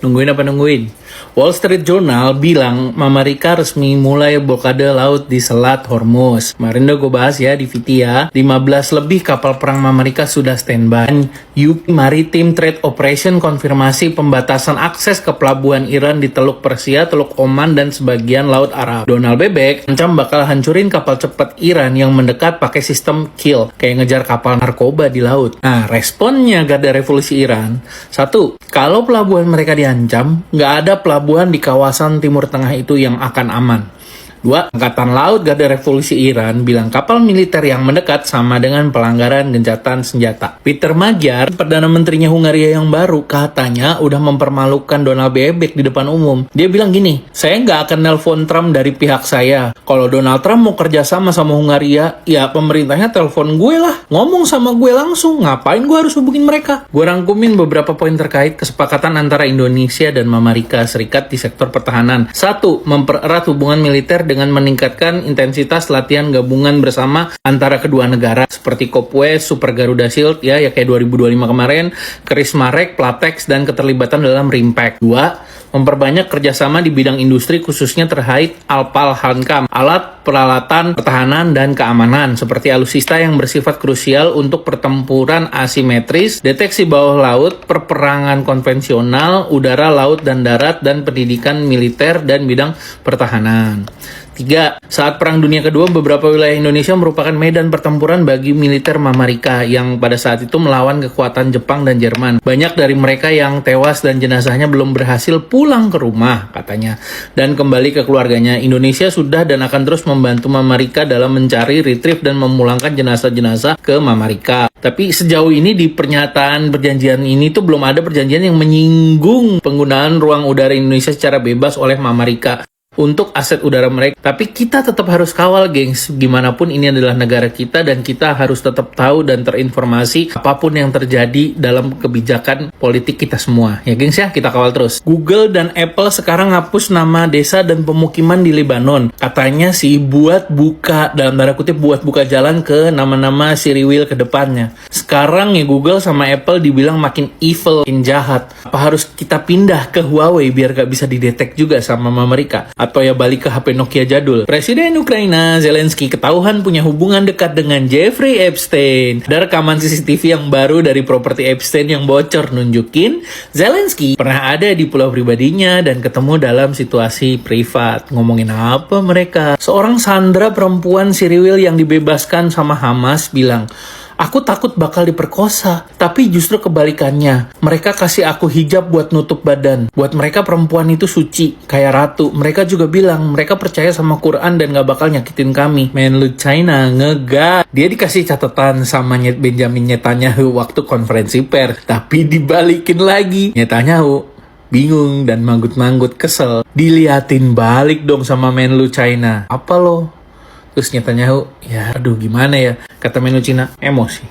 Nungguin apa nungguin? Wall Street Journal bilang Amerika resmi mulai blokade laut di Selat Hormuz. Kemarin udah gue bahas ya di VT ya, 15 lebih kapal perang Amerika sudah standby. UK Maritime Trade Operation konfirmasi pembatasan akses ke pelabuhan Iran di Teluk Persia, Teluk Oman, dan sebagian Laut Arab. Donald Bebek ancam bakal hancurin kapal cepat Iran yang mendekat pakai sistem kill, kayak ngejar kapal narkoba di laut. Nah, responnya Garda Revolusi Iran, satu, kalau pelabuhan mereka diancam, nggak ada pelabuhan di kawasan Timur Tengah itu yang akan aman. Dua, Angkatan Laut Garda Revolusi Iran bilang kapal militer yang mendekat sama dengan pelanggaran gencatan senjata. Peter Magyar, Perdana Menterinya Hungaria yang baru, katanya udah mempermalukan Donald Bebek di depan umum. Dia bilang gini, saya nggak akan nelpon Trump dari pihak saya. Kalau Donald Trump mau kerjasama sama Hungaria, ya pemerintahnya telepon gue lah. Ngomong sama gue langsung, ngapain gue harus hubungin mereka? Gue rangkumin beberapa poin terkait kesepakatan antara Indonesia dan Amerika Serikat di sektor pertahanan. Satu, mempererat hubungan militer dengan meningkatkan intensitas latihan gabungan bersama antara kedua negara seperti Kopwes, Super Garuda Shield ya kayak 2025 kemarin, Keris Marek, Platex, dan keterlibatan dalam Rimpak. Dua, memperbanyak kerjasama di bidang industri khususnya terkait Alpal Hankam, alat peralatan pertahanan dan keamanan seperti alutsista yang bersifat krusial untuk pertempuran asimetris, deteksi bawah laut, perperangan konvensional, udara, laut, dan darat, dan pendidikan militer dan bidang pertahanan. 3. Saat Perang Dunia Kedua, beberapa wilayah Indonesia merupakan medan pertempuran bagi militer Amerika yang pada saat itu melawan kekuatan Jepang dan Jerman. Banyak dari mereka yang tewas dan jenazahnya belum berhasil pulang ke rumah, katanya, dan kembali ke keluarganya. Indonesia sudah dan akan terus membantu Amerika dalam mencari, retrieve, dan memulangkan jenazah-jenazah ke Amerika. Tapi sejauh ini di pernyataan perjanjian ini tuh belum ada perjanjian yang menyinggung penggunaan ruang udara Indonesia secara bebas oleh Amerika untuk aset udara mereka. Tapi kita tetap harus kawal, gengs. Gimana pun ini adalah negara kita dan kita harus tetap tahu dan terinformasi apapun yang terjadi dalam kebijakan politik kita semua. Ya gengs ya, kita kawal terus. Google dan Apple sekarang hapus nama desa dan pemukiman di Lebanon. Katanya sih buat buka, dalam tanda kutip, buat buka jalan ke nama-nama Siriwil ke depannya. Sekarang ya Google sama Apple dibilang makin evil, makin jahat. Apa harus kita pindah ke Huawei biar gak bisa didetek juga sama Amerika? Atau ya balik ke HP Nokia jadul? Presiden Ukraina Zelensky ketahuan punya hubungan dekat dengan Jeffrey Epstein. Ada rekaman CCTV yang baru dari properti Epstein yang bocor nunjukin Zelensky pernah ada di pulau pribadinya dan ketemu dalam situasi privat. Ngomongin apa mereka? Seorang sandera perempuan Siriwil yang dibebaskan sama Hamas bilang, aku takut bakal diperkosa, tapi justru kebalikannya. Mereka kasih aku hijab buat nutup badan. Buat mereka perempuan itu suci, kayak ratu. Mereka juga bilang mereka percaya sama Quran dan gak bakal nyakitin kami. Menlu China ngegas. Dia dikasih catatan sama Benjamin Netanyahu waktu konferensi pers, tapi dibalikin lagi. Netanyahu bingung dan manggut-manggut kesel. Diliatin balik dong sama Menlu China. Apa lo? Terus Netanyahu, ya aduh gimana ya, kata Menlu Cina, emosi.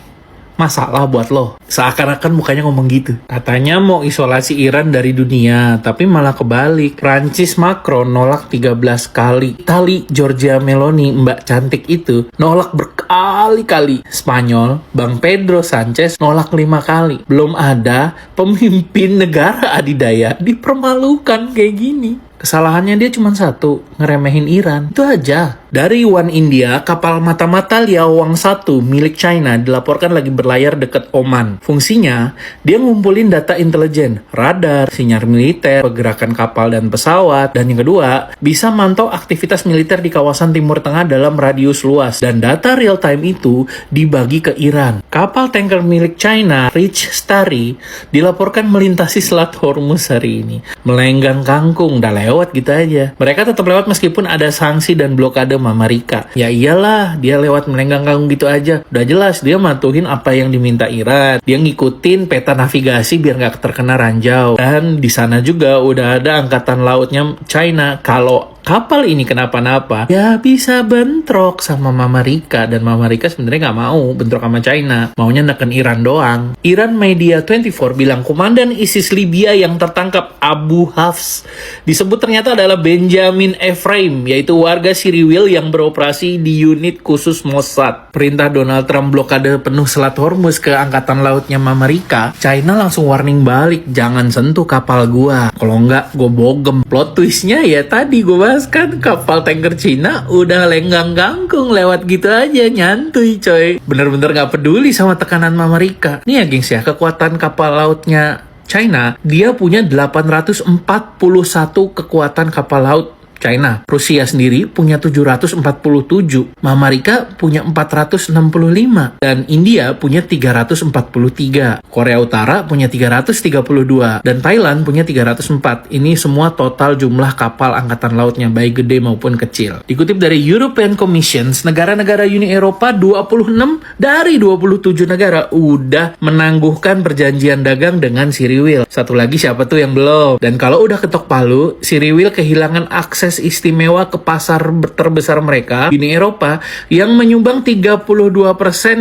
Masalah buat lo. Seakan-akan mukanya ngomong gitu. Katanya mau isolasi Iran dari dunia, tapi malah kebalik. Prancis Macron nolak 13 kali. Itali Giorgia Meloni, mbak cantik itu, nolak berkali-kali. Spanyol, Bang Pedro Sanchez nolak 5 kali. Belum ada pemimpin negara adidaya dipermalukan kayak gini. Kesalahannya dia cuma satu, ngeremehin Iran. Itu aja. Dari One India, kapal mata-mata Liawang 1 milik China dilaporkan lagi berlayar dekat Oman. Fungsinya, dia ngumpulin data intelijen, radar, sinyal militer, pergerakan kapal dan pesawat, dan yang kedua, bisa mantau aktivitas militer di kawasan Timur Tengah dalam radius luas. Dan data real time itu dibagi ke Iran. Kapal tanker milik China, Rich Starry, dilaporkan melintasi Selat Hormuz hari ini. Melenggang kangkung, dah lewat gitu aja. Mereka tetap lewat meskipun ada sanksi dan blokade Amerika. Ya iyalah, dia lewat melenggang kangkung gitu aja. Udah jelas dia matuhin apa yang diminta Iran. Dia ngikutin peta navigasi biar nggak terkena ranjau. Dan di sana juga udah ada angkatan lautnya China. Kalau kapal ini kenapa-napa, ya bisa bentrok sama Mama Rika. Dan Mama Rika sebenarnya nggak mau bentrok sama China, maunya neken Iran doang. Iran Media 24 bilang komandan ISIS Libya yang tertangkap Abu Hafs disebut ternyata adalah Benjamin Ephraim, yaitu warga Siriwil yang beroperasi di unit khusus Mossad. Perintah Donald Trump blokade penuh Selat Hormuz ke angkatan lautnya Mama Rika, China langsung warning balik, jangan sentuh kapal gua, kalau nggak gue bogem. Plot twistnya ya tadi gue bahas kan, kapal tanker Cina udah lenggang kangkung lewat gitu aja, nyantuy coy. Bener-bener gak peduli sama tekanan Mama Rika. Nih ya gengs ya, kekuatan kapal lautnya China, dia punya 841 kekuatan kapal laut China. Rusia sendiri punya 747, Mama Rika punya 465, dan India punya 343, Korea Utara punya 332, dan Thailand punya 304. Ini semua total jumlah kapal angkatan lautnya, baik gede maupun kecil. Dikutip dari European Commission, negara-negara Uni Eropa 26 dari 27 negara udah menangguhkan perjanjian dagang dengan Siriwil. Satu lagi siapa tuh yang belum? Dan kalau udah ketok palu, Siriwil kehilangan akses istimewa ke pasar terbesar mereka di Uni Eropa yang menyumbang 32%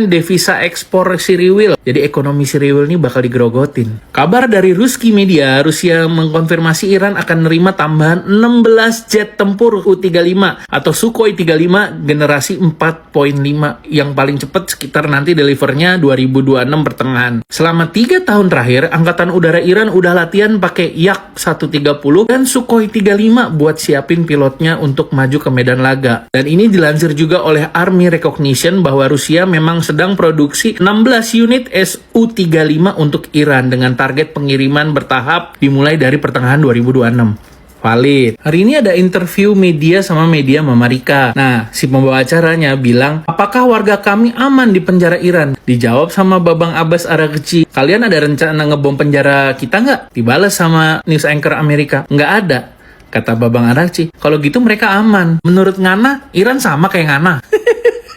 devisa ekspor Siriwil. Jadi ekonomi Siriwil ini bakal digerogotin. Kabar dari Ruski Media, Rusia mengkonfirmasi Iran akan menerima tambahan 16 jet tempur U-35 atau Sukhoi 35 generasi 4.5 yang paling cepat sekitar nanti delivernya 2026 pertengahan. Selama 3 tahun terakhir, Angkatan Udara Iran udah latihan pakai Yak-130 dan Sukhoi 35 buat siapin pilotnya untuk maju ke medan laga. Dan ini dilansir juga oleh Army Recognition bahwa Rusia memang sedang produksi 16 unit Su-35 untuk Iran dengan target pengiriman bertahap dimulai dari pertengahan 2026. Valid. Hari ini ada interview media sama media Mama Rika. Nah, si pembawa acaranya bilang, apakah warga kami aman di penjara Iran? Dijawab sama Babang Abbas Araghchi, kalian ada rencana ngebom penjara kita nggak? Dibalas sama news anchor Amerika, nggak ada. Kata Babang Araghchi, kalau gitu mereka aman. Menurut Ngana, Iran sama kayak Ngana.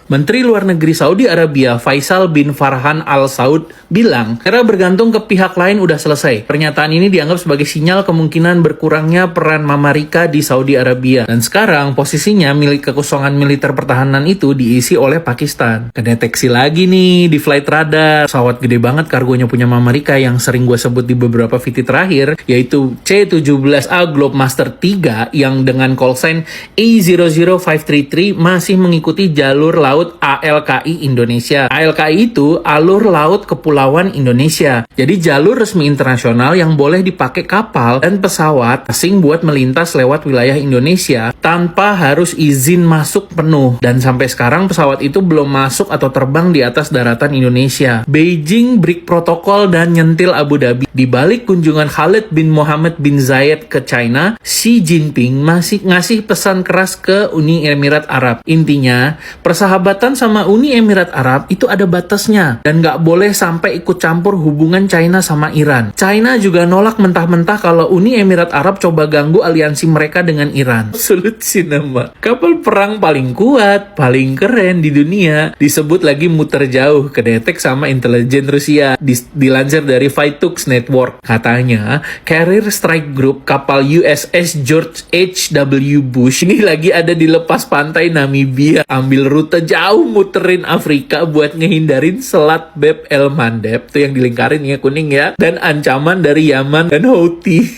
Menteri Luar Negeri Saudi Arabia Faisal bin Farhan Al Saud bilang, era bergantung ke pihak lain udah selesai. Pernyataan ini dianggap sebagai sinyal kemungkinan berkurangnya peran Mama Rika di Saudi Arabia. Dan sekarang posisinya milik kekosongan militer pertahanan itu diisi oleh Pakistan. Kedeteksi lagi nih di flight radar. Pesawat gede banget kargonya punya Mama Rika yang sering gue sebut di beberapa VT terakhir, yaitu C-17A Globemaster 3 yang dengan call sign A00533 masih mengikuti jalur laut ALKI Indonesia. ALKI itu alur laut kepulauan Indonesia. Jadi jalur resmi internasional yang boleh dipakai kapal dan pesawat asing buat melintas lewat wilayah Indonesia tanpa harus izin masuk penuh. Dan sampai sekarang pesawat itu belum masuk atau terbang di atas daratan Indonesia. Beijing break protokol dan nyentil Abu Dhabi. Di balik kunjungan Khalid bin Mohammed bin Zayed ke China, Xi Jinping masih ngasih pesan keras ke Uni Emirat Arab. Intinya, persahabatan sama Uni Emirat Arab itu ada batasnya dan nggak boleh sampai ikut campur hubungan China sama Iran. China juga nolak mentah-mentah kalau Uni Emirat Arab coba ganggu aliansi mereka dengan Iran. Sulut Sinema. Kapal perang paling kuat, paling keren di dunia, disebut lagi muter jauh, kedetek sama intelijen Rusia. Dilansir dari Fightux Network. Katanya, Carrier Strike Group kapal USS George H.W. Bush ini lagi ada di lepas pantai Namibia, ambil rute jauh muterin Afrika buat ngehindarin Selat Bab el Mandeb, tuh yang dilingkarin ya kuning ya, dan ancaman dari Yaman dan Houthi.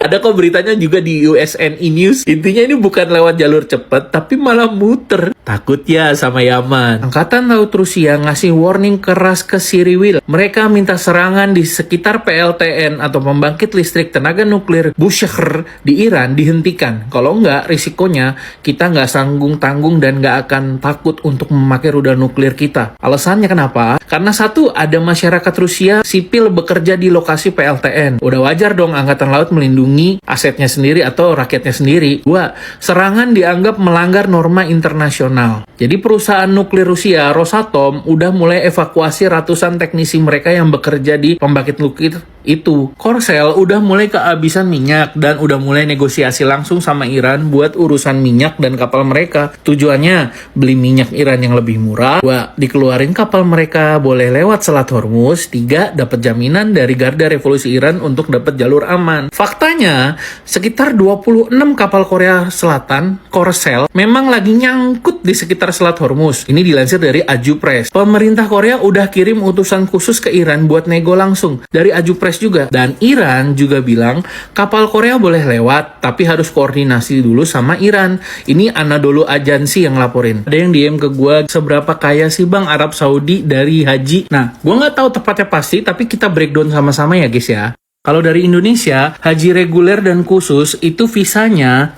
Ada kok beritanya juga di USNE News. Intinya ini bukan lewat jalur cepat, tapi malah muter. Takut ya sama Yaman. Angkatan Laut Rusia ngasih warning keras ke Siriwil. Mereka minta serangan di sekitar PLTN atau pembangkit listrik tenaga nuklir Bushehr di Iran dihentikan. Kalau enggak, risikonya kita nggak sanggung-tanggung dan nggak akan takut untuk memakai rudal nuklir kita. Alasannya kenapa? Karena satu, ada masyarakat Rusia sipil bekerja di lokasi PLTN. Udah wajar dong Angkatan Laut melindungi asetnya sendiri atau rakyatnya sendiri. Dua, serangan dianggap melanggar norma internasional. Jadi perusahaan nuklir Rusia, Rosatom, udah mulai evakuasi ratusan teknisi mereka yang bekerja di pembangkit nuklir Itu Korsel udah mulai kehabisan minyak dan udah mulai negosiasi langsung sama Iran buat urusan minyak dan kapal mereka. Tujuannya beli minyak Iran yang lebih murah, 2, dikeluarin kapal mereka boleh lewat Selat Hormuz, 3, dapat jaminan dari Garda Revolusi Iran untuk dapat jalur aman. Faktanya, sekitar 26 kapal Korea Selatan, Korsel, memang lagi nyangkut di sekitar Selat Hormuz. Ini dilansir dari Aju Press. Pemerintah Korea udah kirim utusan khusus ke Iran buat nego langsung dari Aju Press juga. Dan Iran juga bilang kapal Korea boleh lewat, tapi harus koordinasi dulu sama Iran. Ini Anadolu Agency yang laporin. Ada yang DM ke gue, seberapa kaya sih Bang Arab Saudi dari haji? Nah, gue nggak tahu tepatnya pasti, tapi kita breakdown sama-sama ya guys ya. Kalau dari Indonesia, haji reguler dan khusus itu visanya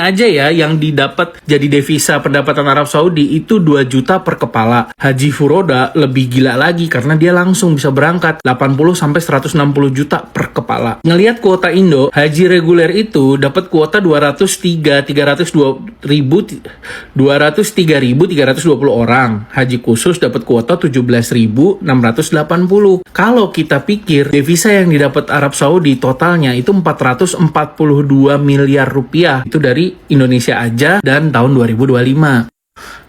aja ya yang didapat jadi devisa pendapatan Arab Saudi itu 2 juta per kepala. Haji furoda lebih gila lagi karena dia langsung bisa berangkat 80 sampai 160 juta per kepala. Ngelihat kuota Indo, haji reguler itu dapat kuota 203.320 orang. Haji khusus dapat kuota 17.680. Kalau kita pikir devisa yang didapat Arab Saudi totalnya itu 442 miliar rupiah. Itu dari Indonesia aja dan tahun 2025.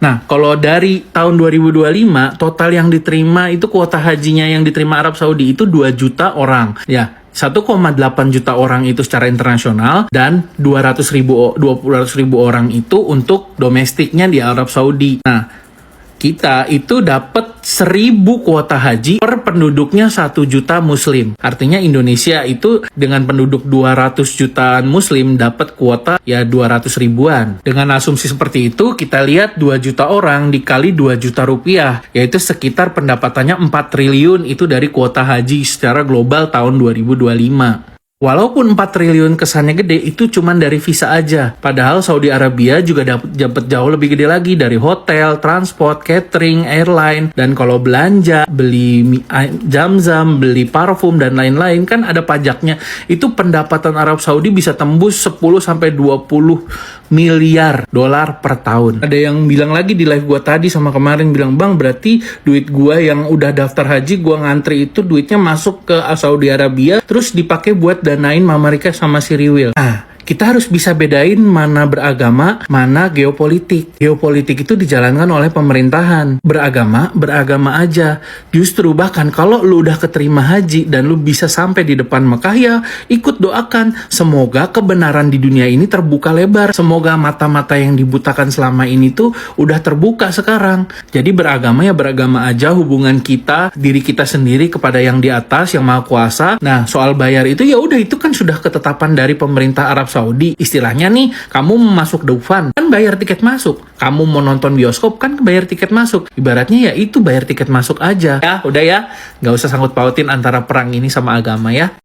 Nah, kalau dari tahun 2025, total yang diterima itu kuota hajinya yang diterima Arab Saudi itu 2 juta orang. Ya, 1,8 juta orang itu secara internasional dan 200 ribu orang itu untuk domestiknya di Arab Saudi. Nah, kita itu dapat 1.000 kuota haji per penduduknya 1 juta muslim. Artinya Indonesia itu dengan penduduk 200 jutaan muslim dapat kuota ya 200 ribuan. Dengan asumsi seperti itu, kita lihat 2 juta orang dikali 2 juta rupiah, yaitu sekitar pendapatannya 4 triliun itu dari kuota haji secara global tahun 2025. Walaupun 4 triliun kesannya gede, itu cuman dari visa aja. Padahal Saudi Arabia juga dapat jauh lebih gede lagi dari hotel, transport, catering, airline. Dan kalau belanja, beli jam-jam, beli parfum, dan lain-lain, kan ada pajaknya. Itu pendapatan Arab Saudi bisa tembus 10-20 miliar dolar per tahun. Ada yang bilang lagi di live gua tadi sama kemarin, bilang, Bang, berarti duit gua yang udah daftar haji, gua ngantri itu duitnya masuk ke Saudi Arabia, terus dipakai buat danain Mama Rika sama si Riwil. Kita harus bisa bedain mana beragama, mana geopolitik. Geopolitik itu dijalankan oleh pemerintahan. Beragama aja. Justru bahkan kalau lu udah keterima haji dan lu bisa sampai di depan Mekah, ya ikut doakan. Semoga kebenaran di dunia ini terbuka lebar. Semoga mata-mata yang dibutakan selama ini tuh udah terbuka sekarang. Jadi beragama ya beragama aja, hubungan kita, diri kita sendiri kepada yang di atas, yang Maha Kuasa. Nah, soal bayar itu ya udah, itu kan sudah ketetapan dari pemerintah Arab Saudi. Istilahnya nih, kamu mau masuk Dufan kan bayar tiket masuk, kamu mau nonton bioskop kan bayar tiket masuk. Ibaratnya ya itu bayar tiket masuk aja. Ya udah ya, nggak usah sangkut pautin antara perang ini sama agama ya.